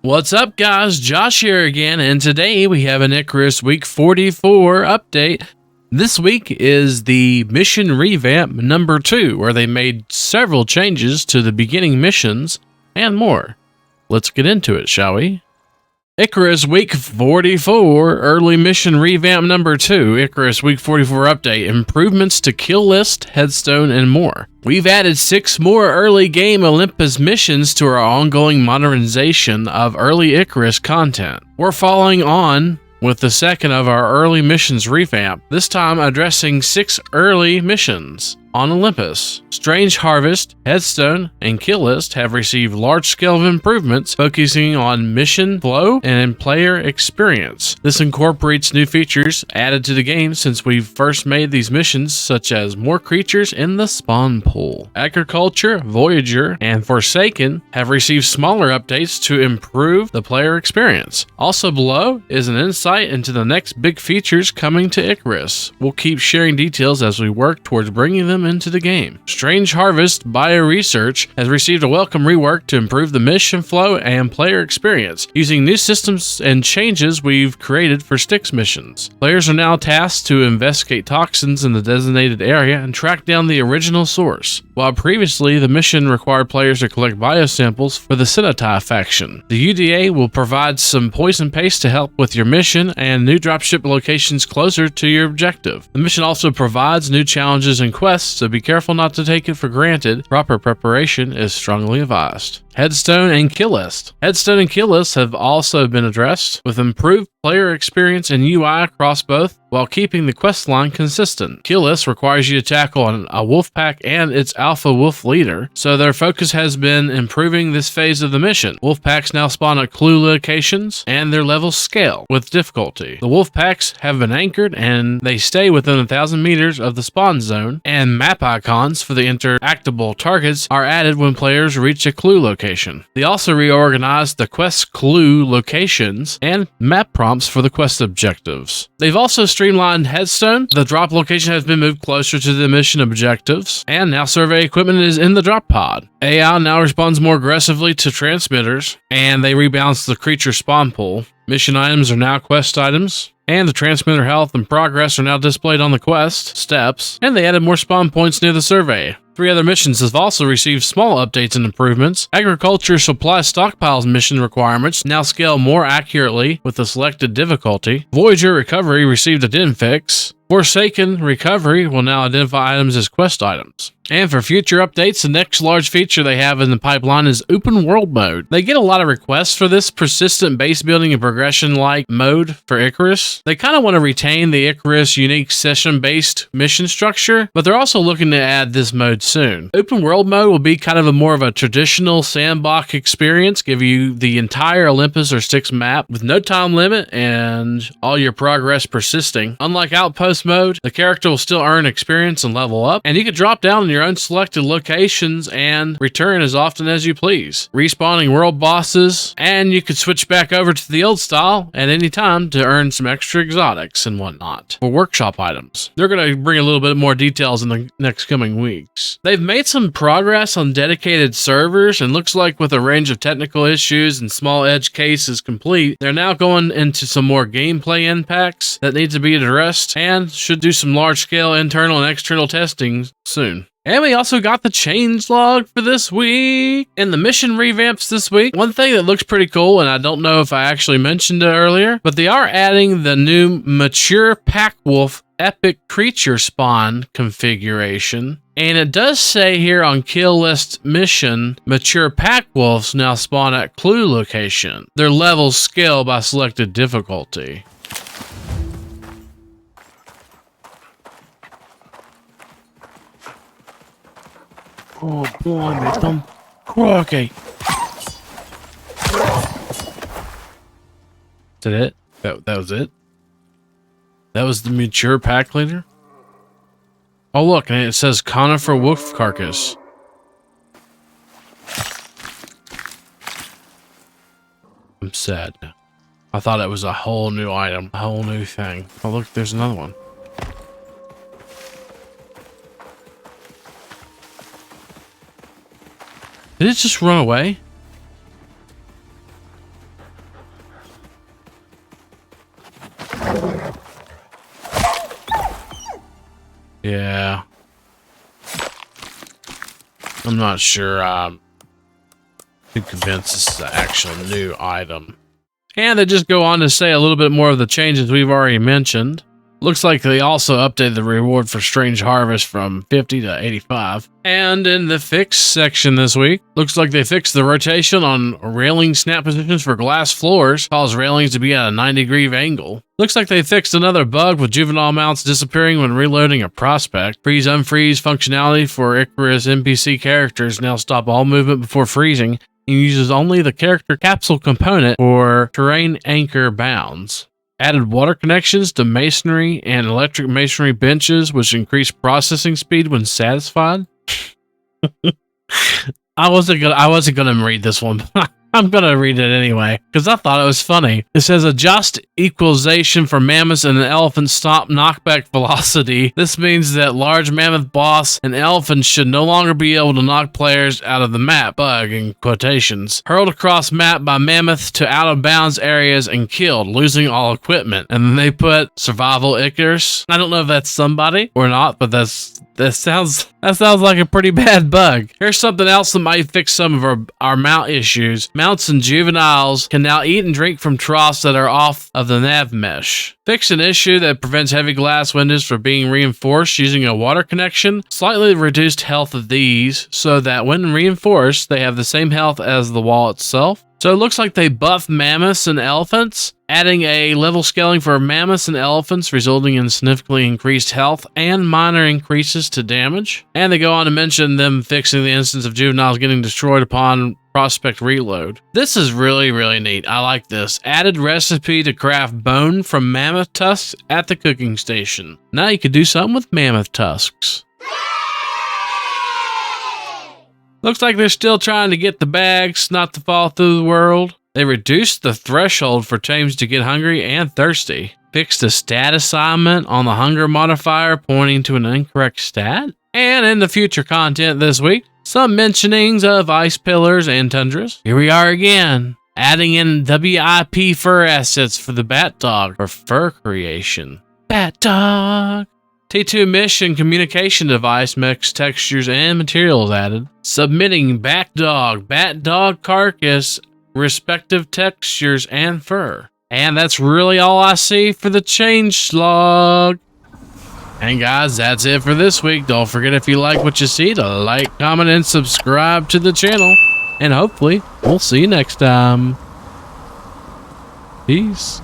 What's up, guys? Josh here again, and today we have an Icarus Week 44 update. This week is the mission revamp number 2, where they made several changes to the beginning missions and more. Let's get into it, shall we? Icarus Week 44, early mission revamp number 2, Icarus Week 44 update, improvements to kill list, headstone, and more. We've added 6 more early game Olympus missions to our ongoing modernization of early Icarus content. We're following on with the second of our early missions revamp, this time addressing 6 early missions on Olympus. Strange Harvest, Headstone, and Kill List have received large-scale improvements focusing on mission flow and player experience. This incorporates new features added to the game since we first made these missions, such as more creatures in the spawn pool. Agriculture, Voyager, and Forsaken have received smaller updates to improve the player experience. Also below is an insight into the next big features coming to Icarus. We'll keep sharing details as we work towards bringing them into the game. Strange Harvest Bioresearch has received a welcome rework to improve the mission flow and player experience, using new systems and changes we've created for Styx missions. Players are now tasked to investigate toxins in the designated area and track down the original source, while previously the mission required players to collect biosamples for the Cenotai faction. The UDA will provide some poison paste to help with your mission and new dropship locations closer to your objective. The mission also provides new challenges and quests, so be careful not to take it for granted. Proper preparation is strongly advised. Headstone and Kill List. Headstone and Kill List have also been addressed, with improved player experience and UI across both, while keeping the quest line consistent. Kill List requires you to tackle a wolf pack and its alpha wolf leader, so their focus has been improving this phase of the mission. Wolf packs now spawn at clue locations, and their levels scale with difficulty. The wolf packs have been anchored, and they stay within 1,000 meters of the spawn zone, and map icons for the interactable targets are added when players reach a clue location. They also reorganized the quest clue locations and map prompts for the quest objectives. They've also streamlined Headstone. The drop location has been moved closer to the mission objectives, and now survey equipment is in the drop pod. AI now responds more aggressively to transmitters, and they rebalance the creature spawn pool. Mission items are now quest items, and the transmitter health and progress are now displayed on the quest steps, and they added more spawn points near the survey. 3 other missions have also received small updates and improvements. Agriculture Supply Stockpiles mission requirements now scale more accurately with the selected difficulty. Voyager Recovery received a den fix. Forsaken Recovery will now identify items as quest items. And for future updates, the next large feature they have in the pipeline is Open World Mode. They get a lot of requests for this persistent base building and progression-like mode for Icarus. They kind of want to retain the Icarus unique session-based mission structure, but they're also looking to add this mode soon. Open World Mode will be kind of more of a traditional sandbox experience, give you the entire Olympus or Styx map with no time limit and all your progress persisting. Unlike Outpost Mode, the character will still earn experience and level up, and you can drop down in your own selected locations and return as often as you please, respawning world bosses, and you could switch back over to the old style at any time to earn some extra exotics and whatnot for workshop items. They're going to bring a little bit more details in the next coming weeks. They've made some progress on dedicated servers, and looks like with a range of technical issues and small edge cases complete, they're now going into some more gameplay impacts that need to be addressed, and should do some large-scale internal and external testing soon. And we also got the changelog for this week. In the mission revamps this week, one thing that looks pretty cool, and I don't know if I actually mentioned it earlier, but they are adding the new mature pack wolf epic creature spawn configuration. And it does say here on Kill List mission, mature pack wolves now spawn at clue location. Their levels scale by selected difficulty. Oh boy, my thumb crocky. Is that it? That was it? That was the mature pack leader? Oh look, and it says conifer wolf carcass. I'm sad. I thought it was a whole new item, a whole new thing. Oh look, there's another one. Did it just run away? Yeah. I'm not sure I'm too convinced this is an actual new item. And they just go on to say a little bit more of the changes we've already mentioned. Looks like they also updated the reward for Strange Harvest from 50 to 85. And in the fix section this week, looks like they fixed the rotation on railing snap positions for glass floors, cause railings to be at a 90-degree angle. Looks like they fixed another bug with juvenile mounts disappearing when reloading a prospect. Freeze-unfreeze functionality for Icarus NPC characters now stop all movement before freezing and uses only the character capsule component for terrain anchor bounds. Added water connections to masonry and electric masonry benches, which increase processing speed when satisfied. I wasn't gonna read this one. I'm gonna read it anyway because I thought it was funny. It says adjust equalization for mammoths and elephants stop knockback velocity. This means that large mammoth boss and elephants should no longer be able to knock players out of the map. Bug in quotations. Hurled across map by mammoth to out of bounds areas and killed, losing all equipment. And then they put survival Icarus. I don't know if that's somebody or not, but that sounds like a pretty bad bug. Here's something else that might fix some of our mount issues. Mounts and juveniles can now eat and drink from troughs that are off of the nav mesh. Fix an issue that prevents heavy glass windows from being reinforced using a water connection. Slightly reduced health of these so that when reinforced, they have the same health as the wall itself. So it looks like they buff mammoths and elephants, adding a level scaling for mammoths and elephants, resulting in significantly increased health and minor increases to damage. And they go on to mention them fixing the instance of juveniles getting destroyed upon prospect reload. This is really, really neat. I like this. Added recipe to craft bone from mammoth tusks at the cooking station. Now you could do something with mammoth tusks. Looks like they're still trying to get the bags not to fall through the world. They reduced the threshold for teams to get hungry and thirsty. Fixed a stat assignment on the hunger modifier pointing to an incorrect stat. And in the future content this week, some mentionings of ice pillars and tundras. Here we are again, adding in WIP fur assets for the bat dog for fur creation. Bat dog. T2 mission communication device mix textures and materials added. Submitting bat dog carcass, respective textures and fur. And that's really all I see for the changelog. And guys, that's it for this week. Don't forget, if you like what you see, to like, comment, and subscribe to the channel. And hopefully, we'll see you next time. Peace.